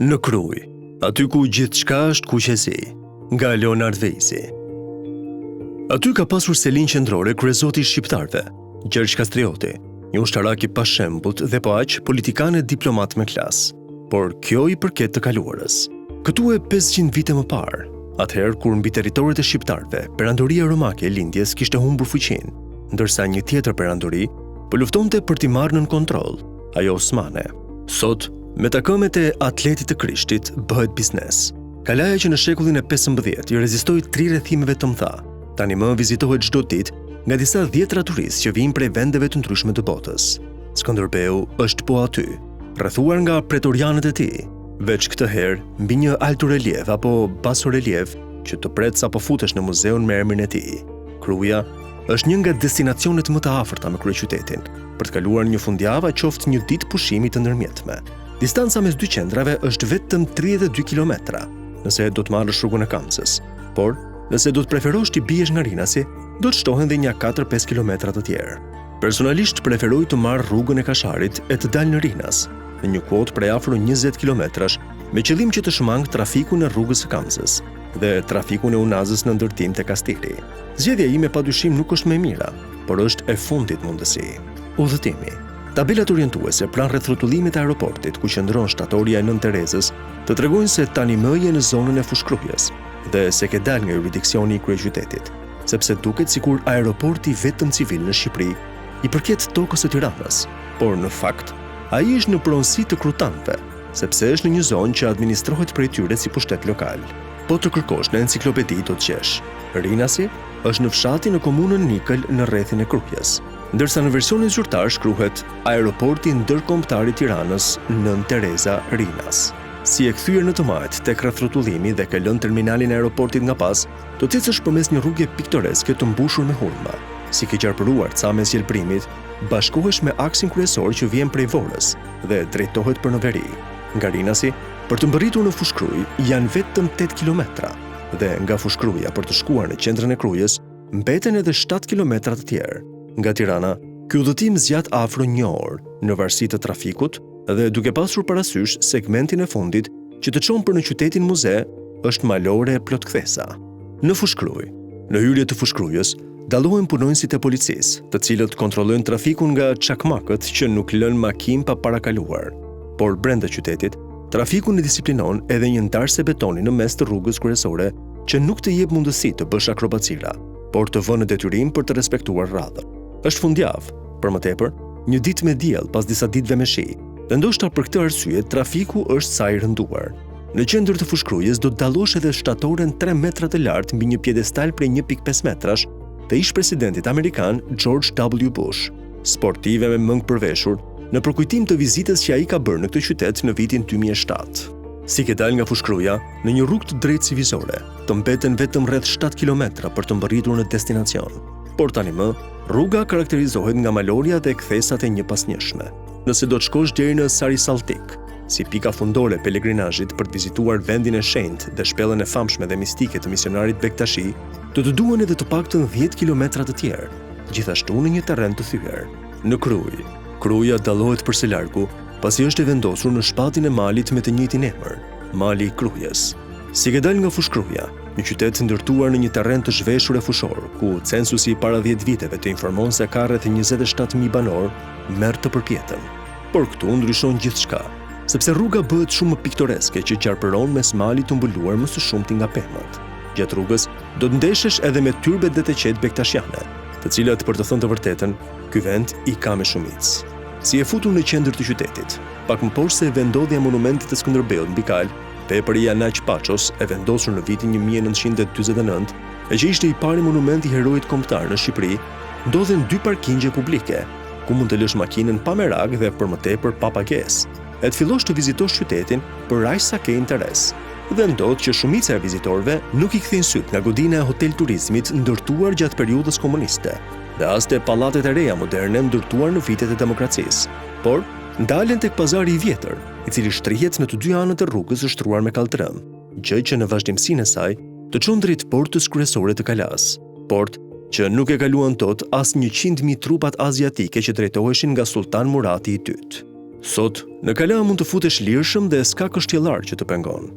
Në Kruj, aty ku gjithçka është kuqezi, nga Leonard Vejsi. Aty ka pasur selin qendrore kryezoti i shqiptarëve, Gjergj Kastrioti, një ushtarak i pashembullt dhe po aq politikan e diplomat me klas. Por kjo i përket të kaluarës. Këtu e 500 vite më parë, atëherë kur mbi territoret e shqiptarëve, perandoria romake e lindjes kishte humbur fuqinë, ndërsa një tjetër perandori po luftonte për t'i marrë nën kontroll, ajo osmane. Sot, me takëmet e atletit të Krishtit bëhet biznes. Kalaja që në shekullin e 15 i rezistoi 3 rrethimeve të mëdha, tani më vizitohet çdo ditë nga disa dhjetra turistë që vijnë prej vendeve të ndryshme të botës. Skënderbeu është po aty, rrethuar nga pretorianët e tij, veç këtë herë mbi një alturelief apo basorelief që të pret sa po futesh në muzeun me emrin e tij. Kruja është një nga destinacionet më të afërta me kryeqytetin, për të kaluar një fundjavë qoftë një ditë pushimi të ndërmjetme. Distanca mes dy qendrave është vetëm 32 kilometra, nëse do të marrësh rrugën e Kamsës, por nëse do të preferosh të biesh nga Rinasi, do të shtohen dhe një 4-5 kilometra të tjerë. Personalisht preferoj të marr rrugën e Kasharit e të dal në Rinas, në një kuotë prej afro 20 kilometrash, me qëllim që të shmang trafikun e rrugës së Kamsës dhe trafikun e Unazës në ndërtim te Kastili. Zgjedhja ime padyshim nuk është më e mira, por është e fundit mundësi. Udhëtimi. Tabelat orientuese pranë rreth rrotullimit të aeroportit ku qëndron shtatorja e Nën Terezës të tregojnë se tani më je në zonën e fushkrujes dhe se ke dal nga juridiksioni i kryeqytetit, sepse duket sikur aeroporti vetëm civil në Shqipëri i përket tokës së Tiranës, por në fakt ai është në pronësi të krutanëve, sepse është në një zonë që administrohet prej tyre si pushtet lokal. Po të kërkosh në enciklopedi do të gjesh. Rinasi është në fshatin në komunën Nikël në rrethin e Krujës, ndërsa në versionin zyrtar shkruhet Aeroporti Ndërkombëtar i Tiranës Nën Tereza Rinas. Si e kthyer në të majt tek rrethrotullimi dhe ke lënë terminalin e aeroportit nga pas, do të ecësh përmes një rrugë piktoreske të mbushur me hulma. Si ke qarpëruar ca mes jelbrimit, bashkohesh me aksin kryesor që vjen prej Vorës dhe drejtohet për në veri. Nga Rinasi, për të mbërritur në Fushkruj janë vetëm 8 kilometra dhe nga Fushkruja për të shkuar në qendrën e Krujës mbeten edhe 7 kilometra të tjerë. Nga Tirana, ky udhëtim zgjat afro 1 orë në varësi të trafikut dhe duke pasur parasysh segmentin e fundit që të çon për në qytetin muze është malore e plotkthesa. Në Fushkruj, në hyrje të Fushkrujës, dallohen punonësit e policisë, të cilët kontrollojnë trafikun nga çakmakët që nuk lënë makinë pa parakaluar. Por brenda qytetit, trafikun e disiplinon edhe një ndarse betoni në mes të rrugës kryesore që nuk të jep mundësi të bësh akrobacira, por të vënë në detyrim për të respektuar radhën. Është fundjavë, për më tepër, një ditë me diell pas disa ditëve me shi, dhe ndoshta për këtë arsye trafiku është sa i rënduar. Në qendër të Fushkrujës do të dallosh edhe shtatoren 3 metra të lartë mbi një pjedestal prej 1.5 metrash të ish presidentit amerikan George W. Bush, sportive me mëngë përveshur, në përkujtim të vizitës që ai ka bërë në këtë qytet në vitin 2007. Si ke dal nga Fushkruja, në një rrugë të drejtë civizore, të mbeten vetëm rreth 7 kilometra për të mbërritur në destinacion. Por tani më, rruga karakterizohet nga malorja dhe kthesat e një pasnjëshme. Nëse do të shkosh deri në Sari Saltik, si pika fundore pelegrinazhit për të vizituar vendin e shenjtë dhe shpellën e famshme dhe mistike të misionarit Bektashi, do të duhen edhe të paktën 10 kilometra të tjerë, gjithashtu në një terren të thyer. Në Kruj, Kruja dallohet përse largu, pasi është e vendosur në shpatin e malit me të njëjtin emër, Mali i Krujës. Si ke dal nga Fushkruja, një qytet ndërtuar në një terren të zhveshur e fushor, ku censusi para 10 viteve të informon se ka rreth 27.000 banor, merr të përpjetën. Por këtu ndryshon gjithçka, sepse rruga bëhet shumë më piktoreske që qarpëron mes malit të mbuluar më së shumti nga pemët. Gjatë rrugës do të ndeshesh edhe me tyrbet dhe të qetë bektashiane, të cilat për të thënë të vërtetën, ky vend i ka me shumicë. Si e futur në qendër të qytetit, pak më poshtë se vendodhja e monumentit të Skënderbeut mbi kal, vepria Naq Paços e vendosur në vitin 1949, e që ishte i pari monument i heroit kombëtar në Shqipëri, ndodhen 2 parkingje publike, ku mund të lësh makinën pa merak dhe për më tepër pa pagesë, e të fillosh të vizitosh qytetin për aq sa ke interes. Dhe ndodh që shumica e vizitorëve nuk i kthejnë syt nga godina e hotel turizmit ndërtuar gjatë periudhës komuniste, dhe as te pallatet e reja moderne ndërtuar në vitet e demokracisë, por ndalen tek pazari i vjetër, i cili shtrihet në të dy anët e rrugës së shtruar me kalltrëm, gjë që në vazhdimsinë e saj të çon drejt portës kryesore të Kalas, port që nuk e kaluan tot as 100.000 trupat aziatike që drejtoheshin nga Sultan Murati i II. Sot, në kala mund të futesh lirshëm dhe s'ka kështjellar që të pengon.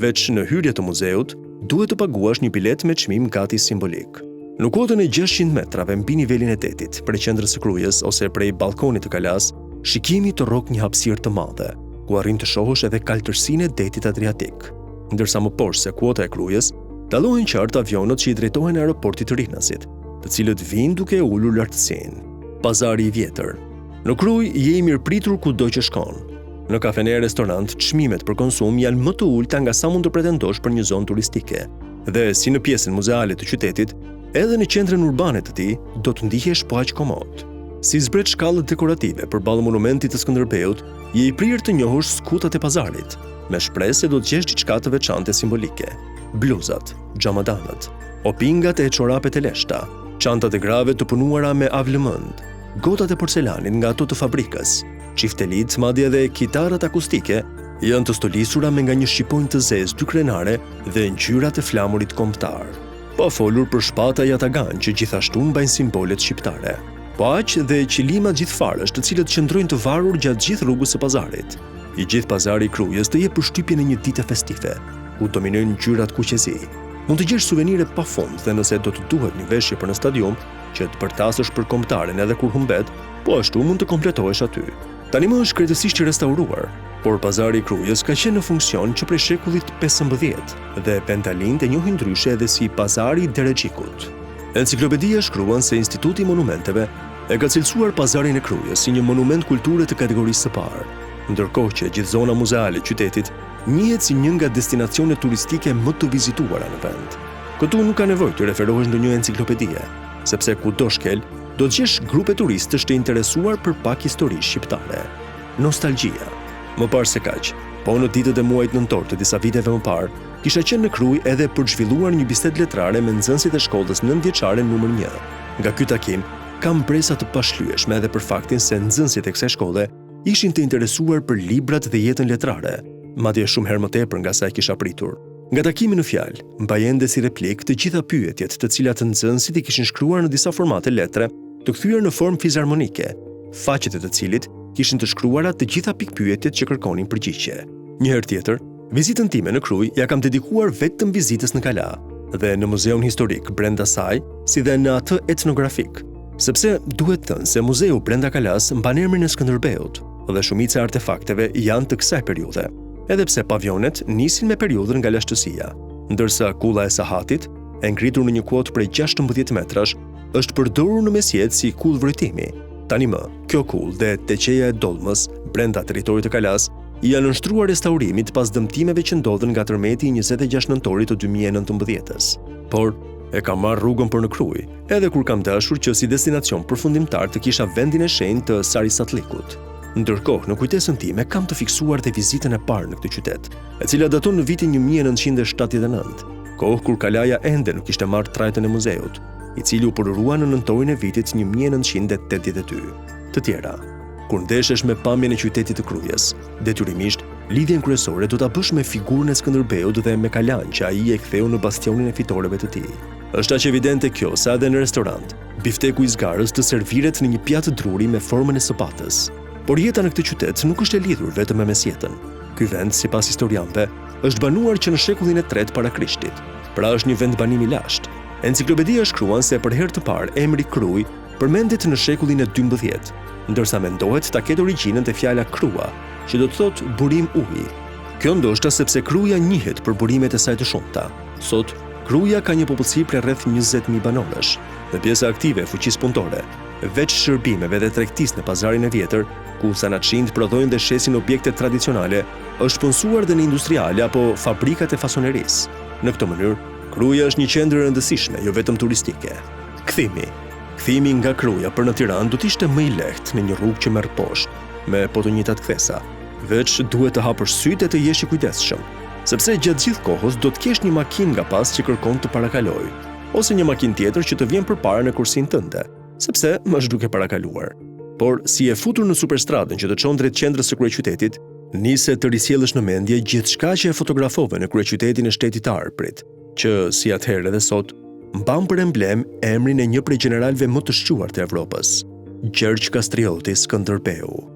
Veç në hyrje të muzeut, duhet të paguash një bilet me çmim gati simbolik. Në kuotën e 600 metrave mbi nivelin e detit, prej qendrës së krujës ose prej balkonit të kalas, shikimi të rrok një hapësirë të madhe, ku arrin të shohësh edhe kaltërsinë e detit Adriatik. Ndërsa më poshtë se kuota e krujës, dallohen qartë avionët që i drejtohen aeroportit të Rihnasit, të cilët vinë duke ulur lartësinë. Pazari i vjetër. Në Krujë je i mirëpritur kudo që shkon. Në kafene e restorant, çmimet për konsum janë më të ulta nga sa mund të pretendosh për një zonë turistike. Dhe si në pjesën muzeale të qytetit, edhe në qendrën urbane të tij do të ndihesh po aq komod. Si zbret shkallët dekorative përballë monumentit të Skënderbeut, je i prirë të njohësh skutat e pazarit, me shpresë se do të gjesh diçka të veçantë simbolike. Bluzat, xhamadanët, opingat e çorapet e leshta, çantat e grave të punuara me avlëmend, gotat e porcelanit nga ato të fabrikës, çiftelit, madje edhe kitarat akustike janë të stolisura me nga një shqiponjë të zezë 2 krenare dhe ngjyrat e flamurit kombëtar. Pa folur për shpata jatagan që gjithashtu mbajnë simbolet shqiptare. Po aq dhe qilimat gjithfarësh të cilët qëndrojnë të varur gjatë gjithë rrugës së pazarit. I gjithë pazari i Krujës të jep përshtypjen e një dite festive, ku dominojnë ngjyrat kuqezi. Mund të gjesh suvenire pafund dhe nëse do të duhet një veshje për në stadium, që të përtasësh për kombëtaren edhe kur humbet, po ashtu mund të kompletohesh aty. Tani më është krejtësisht i restauruar, por pazari i Krujës ka qenë në funksion që prej shekullit 15 dhe Pentalin e njohin ndryshe edhe si pazari i Derexhikut. Enciklopedia shkruan se Instituti i Monumenteve e ka cilësuar pazarin e Krujës si një monument kulture të kategorisë së parë, ndërkohë që gjithë zona muzeale e qytetit njihet si një nga destinacionet turistike më të vizituara në vend. Këtu nuk ka nevojë të referohesh ndonjë enciklopedie, sepse kudo shkel do të gjesh grupe turistësh të interesuar për pak histori shqiptare. Nostalgjia. Më parë se kaq, po në ditët e muajit nëntor të disa viteve më parë, kisha qenë në Krujë edhe për të zhvilluar një bisedë letrare me nxënësit e shkollës 9-vjeçare numër 1. Nga ky takim, kam presa të pashlyeshme edhe për faktin se nxënësit e kësaj shkolle ishin të interesuar për librat dhe jetën letrare, madje shumë herë më tepër nga sa e kisha pritur. Nga takimi në fjalë, mbaj ende si replik të gjitha pyetjet të cilat nxënësit i kishin shkruar në disa formate letre, të kthyer në formë fizharmonike, faqet e të cilit kishin të shkruara të gjitha pikpyetjet që kërkonin përgjigje. Një herë tjetër, vizitën time në Krujë ja kam dedikuar vetëm vizitës në kala dhe në muzeun historik brenda saj, si dhe në atë etnografik, sepse duhet thënë se muzeu brenda kalas mban emrin e Skënderbeut dhe shumica e artefakteve janë të kësaj periudhe, edhe pse pavionet nisin me periudhën nga lashtësia, ndërsa kulla e sahatit, e ngritur në një kuotë prej 16 metrash, është përdorur në mesjet si kullë vrojtimi. Tani më, kjo kullë dhe teqeja e dolmës brenda teritorit të kalas janë nështruar restaurimit pas dëmtimeve që ndodhen nga tërmeti 26 nëntorit të 2019-s. Por, e kam marrë rrugën për në Krujë, edhe kur kam dashur që si destinacion përfundimtar të kisha vendin e shenjtë të Sarisatlikut. Ndërkohë, në kujtesën time kam të fiksuar dhe vizitën e parë në këtë qytet, e cila daton në vitin 1979, kohë kur kalaja ende nuk ishte marrë trajtën e muzeut, i cili u përrua në nëntorin e vitit 1982. Të tjera, kur ndeshesh me pamjen e qytetit të Krujës, detyrimisht, lidhjen kryesore do ta bësh me figurën e Skënderbeut dhe me kalan që ai e ktheu në bastionin e fitoreve të tij. Është aq evidente kjo sa edhe në restorant, bifteku i zgarës të serviret në një pjatë druri me formën e sopatës. Por jeta në këtë qytet nuk është e lidhur vetëm me mesjetën. Ky vend, sipas historianëve, është banuar që në shekullin e 3 para Krishtit. Pra është një vend banimi lashtë. Enciklopedia shkruan se për herë të parë emri Krujë përmendet në shekullin e 12, ndërsa mendohet ta ketë origjinën te fjala krua, që do të thotë burim uji. Kjo ndoshta sepse Kruja njihet për burimet e saj të shumta. Sot, Kruja ka një popullsi prej rreth 20.000 banorësh dhe pjesa aktive e fuqisë punëtore, veç shërbimeve dhe tregtisë në pazarin e vjetër, ku sanatçinë prodhojnë dhe shesin objekte tradicionale, është punësuar dhe në industriale apo fabrikat e fasonerisë. Në këtë mënyrë, Kruja është një qendër e rëndësishme, jo vetëm turistike. Kthimi nga Kruja për në Tiranë do të ishte më i lehtë në një rrugë që merr poshtë, me po të njëjtat kthesa. Veç duhet të hapësh sytë e të jesh i kujdesshëm, sepse gjatë gjithë kohës do të kesh një makinë nga pas që kërkon të parakalojë, ose një makinë tjetër që të vjen përpara në kursin tënde, sepse më është duke parakaluar. Por si e futur në superstradën që të çon drejt qendrës së kryeqytetit, nise të risjellësh në mendje gjithçka që e fotografove në kryeqytetin e shtetit të Arprit, që si atëherë edhe sot mban për emblem emrin e një prej gjeneralëve më të shquar të Evropës, Gjergj Kastrioti Skënderbeu.